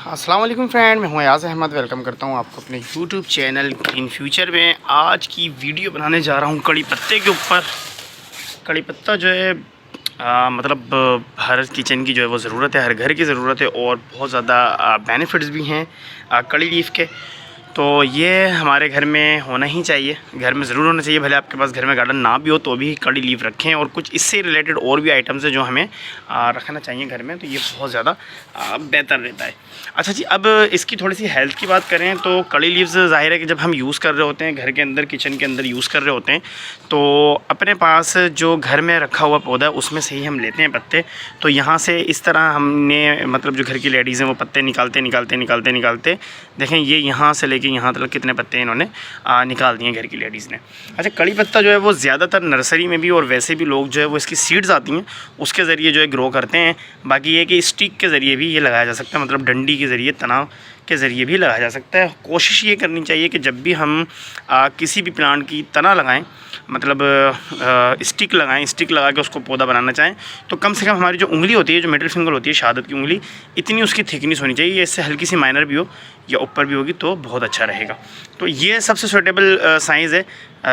अस्सलाम वालेकुम फ्रेंड, मैं हूं अयाज़ अहमद। वेलकम करता हूं आपको अपने यूट्यूब चैनल ग्रीन फ्यूचर में। आज की वीडियो बनाने जा रहा हूं कड़ी पत्ते के ऊपर। कड़ी पत्ता जो है मतलब हर किचन की जो है वो ज़रूरत है, हर घर की ज़रूरत है और बहुत ज़्यादा बेनिफिट्स भी हैं कड़ी लीफ के। तो ये हमारे घर में होना ही चाहिए, घर में ज़रूर होना चाहिए। भले आपके पास घर में गार्डन ना भी हो तो भी कड़ी लीफ रखें, और कुछ इससे रिलेटेड और भी आइटम्स हैं जो हमें रखना चाहिए घर में, तो ये बहुत ज़्यादा बेहतर रहता है। अच्छा जी, अब इसकी थोड़ी सी हेल्थ की बात करें तो कड़ी लीव्स ज़ाहिर है कि जब हम यूज़ कर रहे होते हैं घर के अंदर, किचन के अंदर यूज़ कर रहे होते हैं, तो अपने पास जो घर में रखा हुआ पौधा है उसमें से ही हम लेते हैं पत्ते। तो यहाँ से इस तरह हमने मतलब जो घर की लेडीज़ हैं वो पत्ते निकालते देखें, ये यहाँ से कि यहाँ तक कितने पत्ते इन्होंने निकाल दिए घर की लेडीज़ ने। अच्छा, कड़ी पत्ता जो है वो ज़्यादातर नर्सरी में भी और वैसे भी लोग जो है वो इसकी सीड्स आती हैं उसके ज़रिए जो है ग्रो करते हैं। बाकी ये कि स्टिक के ज़रिए भी ये लगाया जा सकता है, मतलब डंडी के ज़रिए, तनाव के ज़रिए भी लगाया जा सकता है। कोशिश ये करनी चाहिए कि जब भी हम किसी भी प्लांट की तना लगाएं, मतलब स्टिक लगाएं, स्टिक लगा के उसको पौधा बनाना चाहें, तो कम से कम हमारी जो उंगली होती है, जो मिडिल फिंगर होती है, शहादत की उंगली, इतनी उसकी थिकनेस होनी चाहिए। इससे हल्की सी माइनर भी हो या ऊपर भी होगी तो बहुत अच्छा रहेगा। तो ये सबसे सूटेबल साइज़ है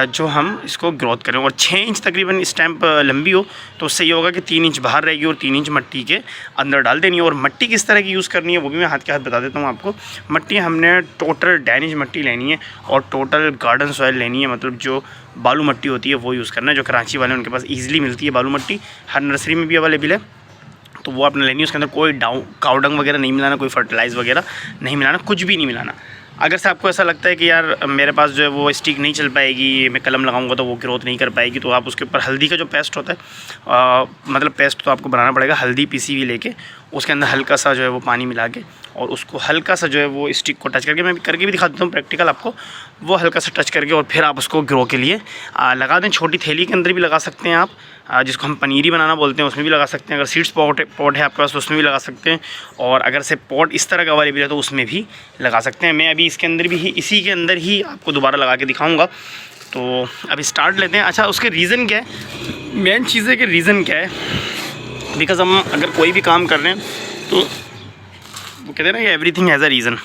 जो हम इसको ग्रोथ करें। और 6 इंच तकरीबन स्टैम्प लंबी हो तो उससे ये होगा कि 3 इंच बाहर रहेगी और 3 इंच मिट्टी के अंदर डाल देनी है। और मिट्टी किस तरह की यूज़ करनी है वो भी मैं हाथ के हाथ बता देता हूँ आपको। मिट्टी हमने टोटल डैनिश मिट्टी लेनी है और टोटल गार्डन सॉइल लेनी है, मतलब जो बालू मिट्टी होती है वो यूज़ करना है, जो कराची वाले उनके पास ईज़िली मिलती है बालू मिट्टी, हर नर्सरी में भी अवेलेबल है, तो वो आपने लेनी है। उसके अंदर कोई काउडंग वगैरह नहीं मिलाना, कोई फर्टिलाइज़ वगैरह नहीं मिलाना, कुछ भी नहीं मिलाना। अगर से आपको ऐसा लगता है कि यार मेरे पास जो है वो स्टिक नहीं चल पाएगी, मैं कलम लगाऊंगा तो वो ग्रोथ नहीं कर पाएगी, तो आप उसके ऊपर हल्दी का जो पेस्ट होता है, मतलब पेस्ट तो आपको बनाना पड़ेगा, हल्दी पीसी हुई लेके उसके अंदर हल्का सा जो है वो पानी मिला के और उसको हल्का सा जो है वो स्टिक को टच करके, मैं करके भी दिखा देता हूँ प्रैक्टिकल आपको, वो हल्का सा टच करके और फिर आप उसको ग्रो के लिए लगा दें। छोटी थैली के अंदर भी लगा सकते हैं आप, जिसको हम पनीरी बनाना बोलते हैं, उसमें भी लगा सकते हैं। अगर सीड्स पॉट है आपके पास तो उसमें भी लगा सकते हैं, और अगर से पॉट इस तरह का अवेलेबल है तो उसमें भी लगा सकते हैं। मैं अभी इसके अंदर भी इसी के अंदर ही आपको दोबारा लगा के दिखाऊंगा। तो अभी स्टार्ट लेते हैं। अच्छा, उसके रीज़न क्या है, मेन चीज़ है कि रीज़न क्या है, बिकॉज़ हम अगर कोई भी काम कर रहे हैं तो वो कहते हैं ना कि एवरीथिंग हैज़ अ रीज़न,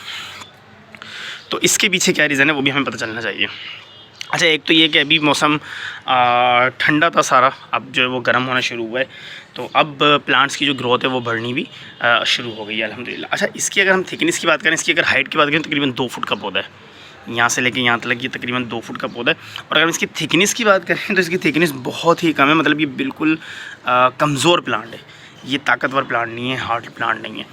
तो इसके पीछे क्या रीज़न है वो भी हमें पता चलना चाहिए। अच्छा, एक तो ये कि अभी मौसम ठंडा था सारा, अब जो है वो गर्म होना शुरू हुआ है, तो अब प्लांट्स की जो ग्रोथ है वो बढ़नी भी शुरू हो गई है अल्हम्दुलिल्लाह। अच्छा, इसकी अगर हम थिकनेस की बात करें, इसकी अगर हाइट की बात करें तो तकरीबन 2 फुट का पौधा है, यहाँ से लेके यहाँ तक ये तकरीबन 2 फुट का पौधा है। और अगर इसकी थिकनेस की बात करें तो इसकी थिकनेस बहुत ही कम है, मतलब ये बिल्कुल कमज़ोर प्लांट है, ये ताकतवर प्लांट नहीं है, हार्ड प्लांट नहीं है।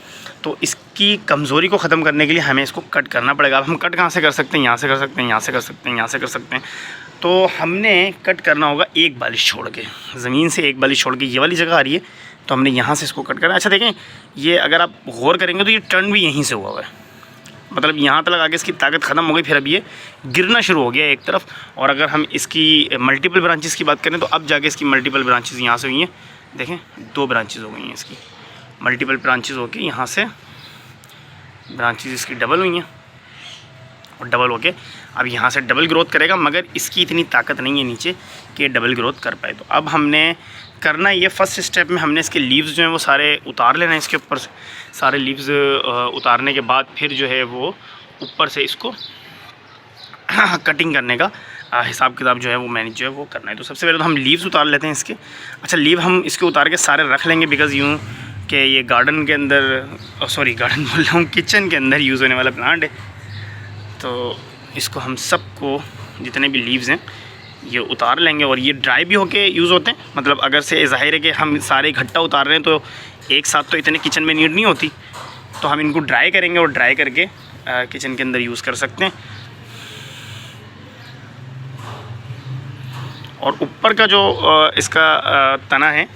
तो इसकी कमज़ोरी को ख़त्म करने के लिए हमें इसको कट करना पड़ेगा। अब हम कट कहाँ से कर सकते हैं, यहाँ से कर सकते हैं, यहाँ से कर सकते हैं, यहाँ से कर सकते हैं। तो हमने कट करना होगा एक बालिश छोड़ के, ज़मीन से एक बालिश छोड़ के, ये वाली जगह आ रही है तो हमने यहाँ से इसको कट करना है। अच्छा देखें, ये अगर आप गौर करेंगे तो ये टर्न भी यहीं से हुआ है, मतलब यहाँ तक आगे इसकी ताकत ख़त्म हो गई, फिर अब ये गिरना शुरू हो गया एक तरफ। और अगर हम इसकी मल्टीपल ब्रांचेस की बात करें तो अब जाके इसकी मल्टीपल ब्रांचेस यहाँ से हुई हैं, देखें 2 ब्रांचेस हो गई हैं इसकी, मल्टीपल ब्रांचेस हो के यहाँ से ब्रांचेस इसकी डबल हुई हैं, और डबल हो के अब यहाँ से डबल ग्रोथ करेगा, मगर इसकी इतनी ताकत नहीं है नीचे कि डबल ग्रोथ कर पाए। तो अब हमने करना ये फर्स्ट स्टेप में हमने इसके लीव्स जो हैं वो सारे उतार लेना है इसके ऊपर से। सारे लीव्स उतारने के बाद फिर जो है वो ऊपर से इसको कटिंग करने का हिसाब किताब जो है वो मैनेज जो है वो करना है। तो सबसे पहले तो हम लीव्स उतार लेते हैं इसके। अच्छा, लीव हम इसके उतार के सारे रख लेंगे, बिकॉज़ यूँ कि ये गार्डन के अंदर, सॉरी गार्डन बोल रहा हूँ, किचन के अंदर यूज़ होने वाला प्लांट है, तो इसको हम सबको जितने भी लीव्स हैं ये उतार लेंगे। और ये ड्राई भी होके यूज़ होते हैं, मतलब अगर से ज़ाहिर है कि हम सारे इकट्ठा उतार रहे हैं तो एक साथ तो इतने किचन में नीड नहीं होती, तो हम इनको ड्राई करेंगे और ड्राई करके किचन के अंदर यूज़ कर सकते हैं। और ऊपर का जो इसका तना है,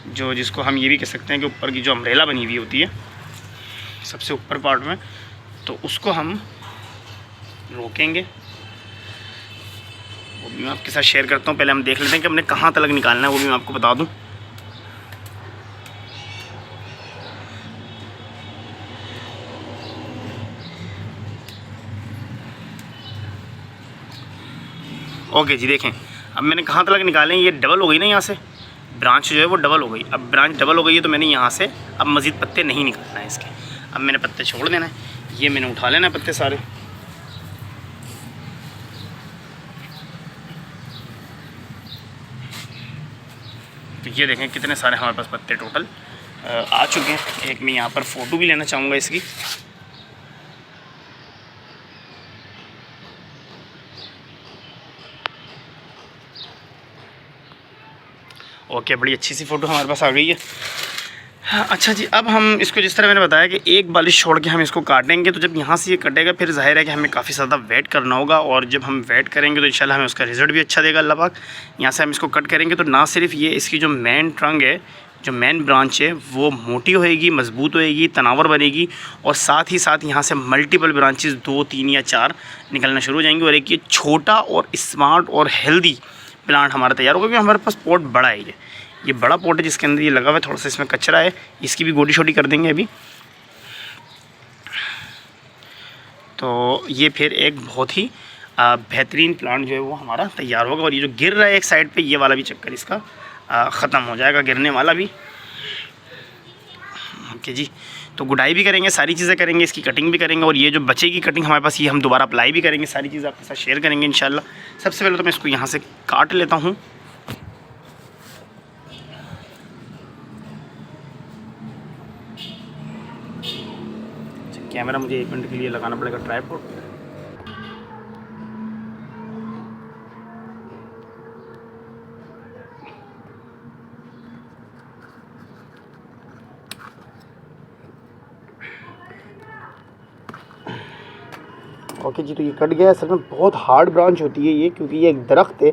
जो जिसको हम ये भी कह सकते हैं कि ऊपर की जो अम्ब्रेला बनी हुई होती है सबसे ऊपर पार्ट में, तो उसको हम रोकेंगे, वो भी मैं आपके साथ शेयर करता हूँ। पहले हम देख लेते हैं कि हमने कहाँ तक निकालना है, वो भी मैं आपको बता दूँ। ओके जी, देखें अब मैंने कहाँ तक निकाले हैं, ये डबल हो गई ना, यहाँ से ब्रांच जो है वो डबल हो गई। अब ब्रांच डबल हो गई है तो मैंने यहाँ से अब मज़ीद पत्ते नहीं निकालना है इसके। अब मैंने पत्ते छोड़ देना है, ये मैंने उठा लेना है पत्ते सारे। तो ये देखें कितने सारे हमारे पास पत्ते टोटल आ चुके हैं। एक मैं यहाँ पर फ़ोटो भी लेना चाहूँगा इसकी। ओके, बड़ी अच्छी सी फ़ोटो हमारे पास आ गई है। हाँ, अच्छा जी, अब हम इसको जिस तरह मैंने बताया कि एक बालिश छोड़ के हम इसको काटेंगे, तो जब यहाँ से ये कटेगा फिर ज़ाहिर है कि हमें काफ़ी ज़्यादा वेट करना होगा, और जब हम वेट करेंगे तो इंशाल्लाह हमें उसका रिज़ल्ट भी अच्छा देगा अल्लाह पाक। यहाँ से हम इसको कट करेंगे तो ना सिर्फ ये इसकी जो मेन ट्रंक है, जो मेन ब्रांच है, वो मोटी होएगी, मज़बूत होएगी, तनावर बनेगी, और साथ ही साथ यहाँ से मल्टीपल ब्रांचेस 2, 3 या 4 निकलना शुरू हो जाएंगी, और एक ये छोटा और स्मार्ट और हेल्दी प्लांट हमारा तैयार होगा। क्योंकि हमारे पास पॉट बड़ा है, ये बड़ा पॉट है जिसके अंदर ये लगा हुआ है। थोड़ा सा इसमें कचरा है, इसकी भी गोटी छोटी कर देंगे अभी। तो ये फिर एक बहुत ही बेहतरीन प्लांट जो है वो हमारा तैयार होगा। और ये जो गिर रहा है एक साइड पे, ये वाला भी चक्कर इसका ख़त्म हो जाएगा, गिरने वाला भी। ओके जी, तो गुडाई भी करेंगे, सारी चीज़ें करेंगे, इसकी कटिंग भी करेंगे, और ये जो बचेगी कटिंग हमारे पास, ये हम दोबारा अप्लाई भी करेंगे, सारी चीज़ें आपके साथ शेयर करेंगे इंशाल्लाह। सबसे पहले तो मैं इसको यहाँ से काट लेता हूँ। कैमरा मुझे 1 मिनट के लिए लगाना पड़ेगा ट्राइपॉड। ओके जी, तो ये कट गया। असल में बहुत हार्ड ब्रांच होती है ये, क्योंकि ये एक दरख्त है।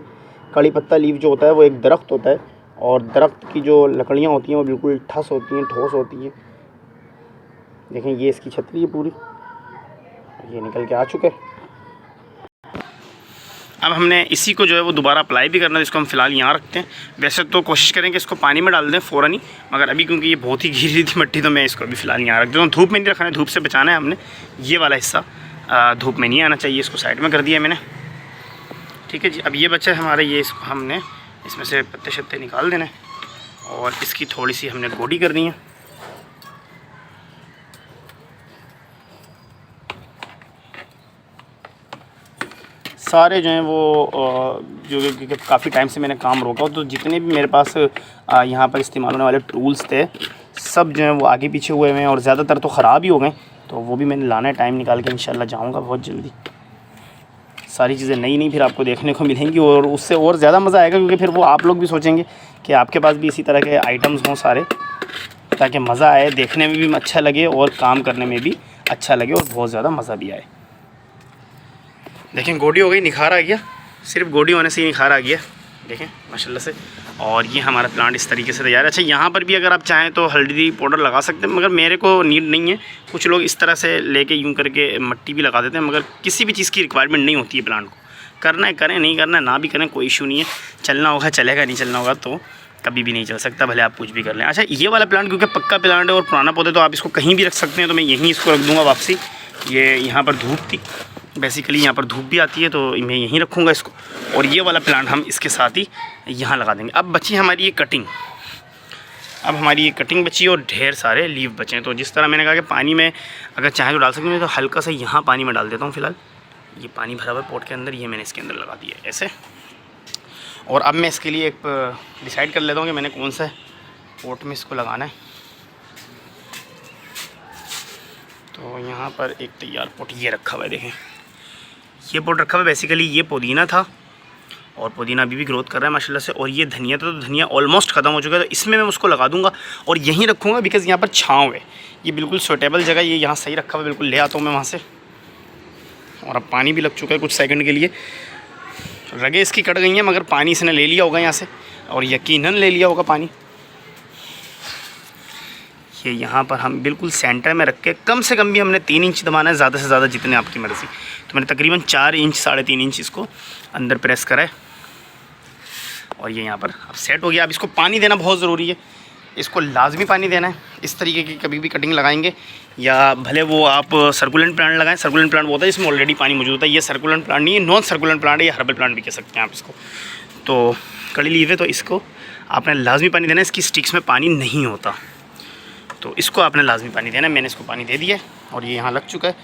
कड़ी पत्ता लीफ जो होता है वो एक दरख्त होता है, और दरख्त की जो लकड़ियाँ होती हैं वो बिल्कुल ठस होती हैं, ठोस होती हैं। देखें, ये इसकी छतरी है पूरी, ये निकल के आ चुके हैं। अब हमने इसी को जो है वो दोबारा अप्लाई भी करना है, जिसको हम फ़िलहाल यहाँ रखते हैं। वैसे तो कोशिश करें कि इसको पानी में डाल दें फ़ौरन ही, मगर अभी क्योंकि ये बहुत ही गीली थी मिट्टी, तो मैं इसको अभी फ़िलहाल यहाँ रख देता हूँ। धूप में नहीं रखना है, धूप से बचाना है हमने। ये वाला हिस्सा धूप में नहीं आना चाहिए, इसको साइड में कर दिया मैंने। ठीक है जी, अब ये बचा है हमारा, ये इसको हमने इसमें से पत्ते शत्ते निकाल देने, और इसकी थोड़ी सी हमने गोडी करनी है। सारे जो हैं वो जो काफ़ी टाइम से मैंने काम रोका, तो जितने भी मेरे पास यहाँ पर इस्तेमाल होने वाले टूल्स थे, सब जो हैं वो आगे पीछे हुए हैं, और ज़्यादातर तो ख़राब ही हो गए। तो वो भी मैंने लाना है, टाइम निकाल के इंशाल्लाह जाऊँगा बहुत जल्दी। सारी चीज़ें नई नई फिर आपको देखने को मिलेंगी, और उससे और ज़्यादा मज़ा आएगा, क्योंकि फिर वो आप लोग भी सोचेंगे कि आपके पास भी इसी तरह के आइटम्स हों सारे, ताकि मज़ा आए, देखने में भी अच्छा लगे और काम करने में भी अच्छा लगे, और बहुत ज़्यादा मज़ा भी आए। देखें, गोडी हो गई, निखार आ गया, सिर्फ गोडी होने से ही निखार आ गया, देखें माशाल्लाह से। और ये हमारा प्लांट इस तरीके से तैयार है। अच्छा, यहाँ पर भी अगर आप चाहें तो हल्दी पाउडर लगा सकते हैं, मगर मेरे को नीड नहीं है। कुछ लोग इस तरह से लेके यूँ करके मिट्टी भी लगा देते हैं, मगर किसी भी चीज़ की रिक्वायरमेंट नहीं होती है प्लांट को। करना है करें, नहीं करना है ना भी करें, कोई इशू नहीं है। चलना होगा चलेगा, नहीं चलना होगा तो कभी भी नहीं चल सकता, भले आप कुछ भी कर लें। अच्छा, ये वाला प्लांट क्योंकि पक्का प्लांट है और पुराना पौधे, तो आप इसको कहीं भी रख सकते हैं, तो मैं यहीं इसको रख दूँगा वापसी। ये यहाँ पर धूप थी, बेसिकली यहाँ पर धूप भी आती है, तो मैं यहीं रखूँगा इसको, और ये वाला प्लांट हम इसके साथ ही यहाँ लगा देंगे। अब बची हमारी ये कटिंग, अब हमारी ये कटिंग बची और ढेर सारे लीव बचे हैं। तो जिस तरह मैंने कहा कि पानी में अगर चाहें तो डाल सकते हैं, तो हल्का सा यहाँ पानी में डाल देता हूँ फ़िलहाल। ये पानी भरा हुआ है पॉट के अंदर, ये मैंने इसके अंदर लगा दिया ऐसे। और अब मैं इसके लिए एक डिसाइड कर लेता हूँ कि मैंने कौन सा पॉट में इसको लगाना है। तो यहाँ पर एक तैयार पॉट ये रखा हुआ है, देखें ये पॉट रखा हुआ है। बेसिकली ये पुदीना था, और पुदीना अभी भी ग्रोथ कर रहा है माशाल्लाह से। और ये धनिया था, तो धनिया ऑलमोस्ट ख़त्म हो चुका है, तो इसमें मैं उसको लगा दूंगा और यहीं रखूँगा, बिकॉज़ यहाँ पर छाँव है। ये बिल्कुल सूटेबल जगह, ये यहाँ सही रखा हुआ है, बिल्कुल ले आता हूँ मैं वहाँ से। और अब पानी भी लग चुका है कुछ सेकंड के लिए, रगें इसकी कट गई हैं, मगर पानी इसने ले लिया होगा यहाँ से, और यकीनन ले लिया होगा पानी। ये यहाँ पर हम बिल्कुल सेंटर में रख के, कम से कम भी हमने 3 इंच दबाना है, ज़्यादा से ज़्यादा जितने आपकी मर्ज़ी। तो मैंने तकरीबन 4 इंच 3.5 इंच इसको अंदर प्रेस करा है, और ये यहाँ पर अब सेट हो गया। अब इसको पानी देना बहुत ज़रूरी है, इसको लाजमी पानी देना है। इस तरीके की कभी भी कटिंग लगाएंगे, या भले वो आप सर्कुलेंट प्लांट लगाएं, सर्कुलेंट प्लांट वो होता है इसमें ऑलरेडी पानी मौजूद है। ये सर्कुलेंट प्लांट नहीं है, नॉन सर्कुलेंट प्लांट है, ये हर्बल प्लांट भी कह सकते हैं आप इसको। तो कड़ी लीव है, तो इसको आपने लाजमी पानी देना है, इसकी स्टिक्स में पानी नहीं होता। तो इसको आपने लाजमी पानी देना है। मैंने इसको पानी दे दिया है और ये यहाँ लग चुका है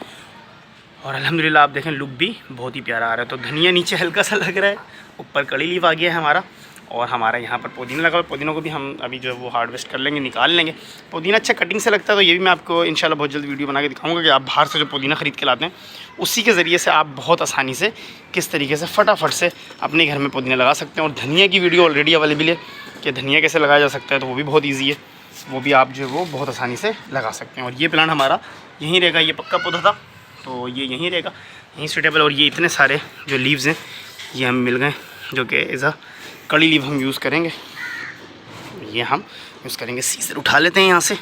और अल्हम्दुलिल्लाह आप देखें लुक भी बहुत ही प्यारा आ रहा है। तो धनिया नीचे हल्का सा लग रहा है, ऊपर कड़ी लीफ आ गया है हमारा और हमारा यहाँ पर पुदीना लगा हुआ है। पुदीना को भी हम अभी जो है वो हार्वेस्ट कर लेंगे, निकाल लेंगे। पुदीना अच्छा कटिंग से लगता है, तो ये भी मैं आपको इंशाल्लाह बहुत जल्द वीडियो बना के दिखाऊंगा कि आप बाहर से जो पुदीना ख़रीद के लाते हैं उसी के ज़रिए से आप बहुत आसानी से किस तरीके से फटाफट से अपने घर में पुदीना लगा सकते हैं। और धनिया की वीडियो ऑलरेडी अवेलेबल है कि धनिया कैसे लगाया जा सकता है, तो वो भी बहुत ईजी है, वो भी आप जो है वो बहुत आसानी से लगा सकते हैं। और ये प्लांट हमारा यहीं रहेगा, ये पक्का पौधा था तो ये यहीं रहेगा, यहीं सूटेबल। और ये इतने सारे जो लीव्स हैं ये हम मिल गए जो कि एज़ अ कड़ी लीव हम यूज़ करेंगे। ये हम यूज़ करेंगे। सीजर उठा लेते हैं यहाँ से।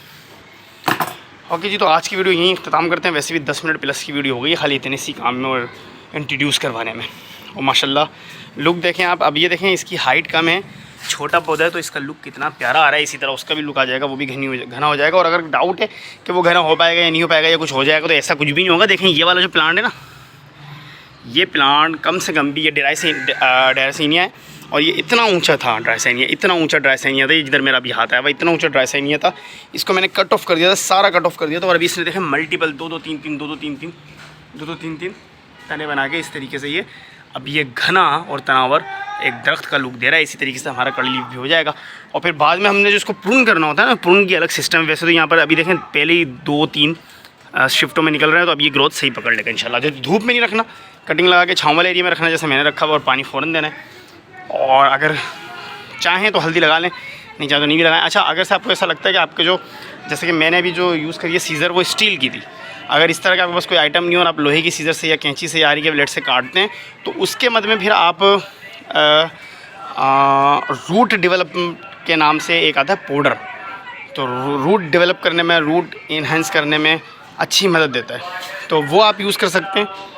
ओके जी, तो आज की वीडियो यहीं इख्तिताम करते हैं। वैसे भी 10 मिनट प्लस की वीडियो हो गई खाली इतने सी काम में और इंट्रोड्यूस करवाने में। और माशाल्लाह लुक देखें आप। अब ये देखें इसकी हाइट कम है, छोटा पौधा है, तो इसका लुक कितना प्यारा आ रहा है। इसी तरह उसका भी लुक आ जाएगा, वो भी घना हो जाएगा। और अगर डाउट है कि वो घना हो पाएगा या नहीं हो पाएगा या कुछ हो जाएगा, तो ऐसा कुछ भी नहीं होगा। देखें ये वाला जो प्लांट है ना, ये प्लांट कम से कम भी ये ड्राइसेनिया है और ये इतना ऊंचा था ड्राइसेनिया, इतना ऊंचा ड्राइसेनिया था। जिधर मेरा अभी हाथ आया हुआ इतना ऊंचा ड्राइसेनिया था। इसको मैंने कट ऑफ कर दिया था, सारा कट ऑफ कर दिया था। और अभी इसने देखें मल्टीपल दो तीन तीन तने बना के इस तरीके से ये अब ये घना और तनावर एक दरख्त का लुक दे रहा है। इसी तरीके से हमारा कड़ी लीफ भी हो जाएगा। और फिर बाद में हमने जो इसको प्रून करना होता है ना, प्रून की अलग सिस्टम। वैसे तो यहाँ पर अभी देखें पहले ही 2-3 शिफ्टों में निकल रहा है, तो अब ये ग्रोथ सही पकड़ लेगा इंशाल्लाह। जो धूप में नहीं रखना, कटिंग लगा के छाँव वाले एरिया में रखना जैसे मैंने रखा हुआ, और पानी फ़ौरन देना है। और अगर चाहें तो हल्दी लगा लें, नहीं चाहे तो नहीं भी लगाएं। अच्छा, अगर से आपको ऐसा लगता है कि आपके जो जैसे कि मैंने अभी जो यूज़ करी है सीज़र वो स्टील की थी, अगर इस तरह का आपके पास कोई आइटम नहीं हो और आप लोहे की सीज़र से या कैंची से या आरी के ब्लेड से काटते हैं, तो उसके मद में फिर आप रूट डेवलपमेंट के नाम से एक आता है पाउडर, तो रूट डेवलप करने में, रूट इन्हेंस करने में अच्छी मदद देता है, तो वो आप यूज़ कर सकते हैं।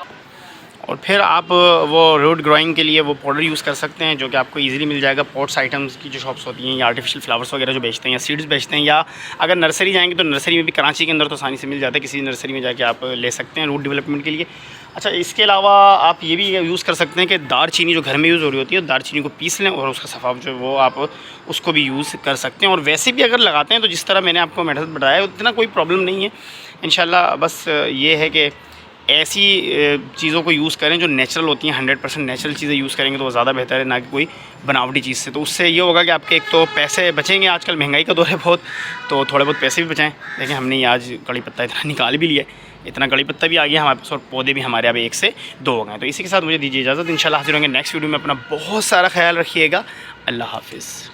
और फिर आप वो रूट ग्रोइंग के लिए वो पाउडर यूज़ कर सकते हैं, जो कि आपको इजीली मिल जाएगा पॉट्स आइटम्स की जो शॉप्स होती हैं, या आर्टिफिशियल फ्लावर्स वगैरह जो बेचते हैं, या सीड्स बेचते हैं। या अगर नर्सरी जाएंगे तो नर्सरी में भी कराची के अंदर तो आसानी से मिल जाता है, किसी नर्सरी में जाके आप ले सकते हैं रूट डेवलपमेंट के लिए। अच्छा, इसके अलावा आप ये भी यूज़ कर सकते हैं कि दारचीनी जो घर में यूज़ हो रही होती है, दारचीनी को पीस लें और उसका सफ़ाफ जो वो आप उसको भी यूज़ कर सकते हैं। और वैसे भी अगर लगाते हैं तो जिस तरह मैंने आपको मेथड बताया उतना कोई प्रॉब्लम नहीं है इंशाल्लाह। बस ये है कि ऐसी चीज़ों को यूज़ करें जो नेचुरल होती हैं, 100% नेचुरल चीज़ें यूज़ करेंगे तो वो ज़्यादा बेहतर है, ना कि कोई बनावटी चीज़ से। तो उससे ये होगा कि आपके एक तो पैसे बचेंगे, आजकल महंगाई का दौर है बहुत, तो थोड़े बहुत पैसे भी बचाएं। देखिए हमने ये आज कड़ी पत्ता इतना निकाल भी लिया है, इतना कड़ी पत्ता भी आ गया हमारे पास, और पौधे भी हमारे यहाँ 1 से 2 हो गए। तो इसी के साथ मुझे दीजिए इजाज़त। इंशाल्लाह हाज़िर होंगे नेक्स्ट वीडियो में। अपना बहुत सारा ख्याल रखिएगा। अल्लाह हाफ़िज़।